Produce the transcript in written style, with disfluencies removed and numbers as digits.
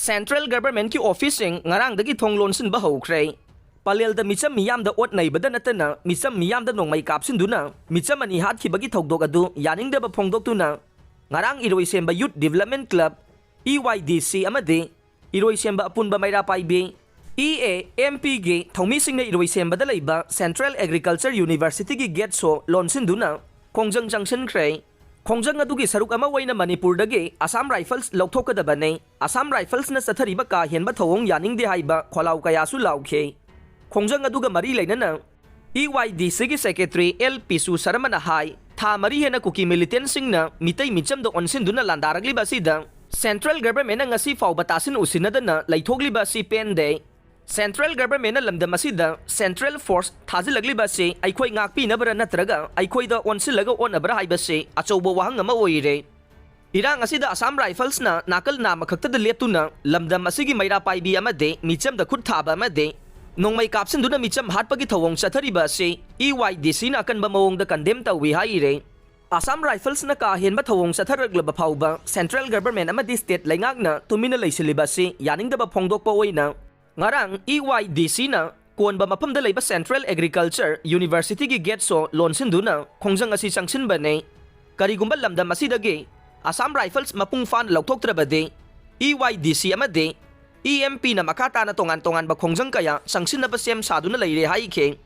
Central Government ki officing ngarangdagi Thong Lonsinba Houkhre. Palel da micham miyam da ot naibada natana micham miyam da nongmai kapsinduna micham ani hat khibagi thogdok adu yaning da ba phongdoktuna ngarang Iroisemba Youth Development Club EYDC amade Iroisemba apunba maira paibe EAMP gi thongmi singna Iroisemba da leiba Central Agriculture University gi gate so Lonsinduna Khongjang Junction khre Khongjang adu gi saruk ama waina Manipur dagi Assam Rifles lauthokadabane Assam Rifles na sathariba ka henba thawong yaning de haiba kholau kaya su laukhe Khongjang aduga mari lainana EYDC gi secretary L Pisu Saramana hai tha mari hena kuki militant singna mitai micham do onsinduna landaragli basida Central Government na ngasi fawba tasin usinadana laithogli basi pende Central Government na lamdam asida Central Force thazilagli basi aikhoi ngakpi nabara natraga aikhoi da onsilaga onabra haibase achoubo wahang ama oire Irang asida Assam Rifles na nakal na makhakta da leptuna lamdam asigi maira paibi amade micham da khut thaba amade nongmai kapsinduna micham hatpagi thawong chathariba se EYDC na kanba mawong da condemn tawi haire Assam Rifles na ka henba thawong chatharaglaba phawba Central Government amadi state laingakna tumina leisiliba se yaning da ba phongdokpa oina ngarang EYDC na konba mapamda leiba Central Agriculture University gi gate so Lonsinduna Khongjang asi changsinba ne karigumba lamdam asidagi Assam Rifles mapung fan lauthoktrabade EYDC amade EMP na makata na tongan-tongan ba Khongjang kaya sangsin na ba siyam saduna leire haike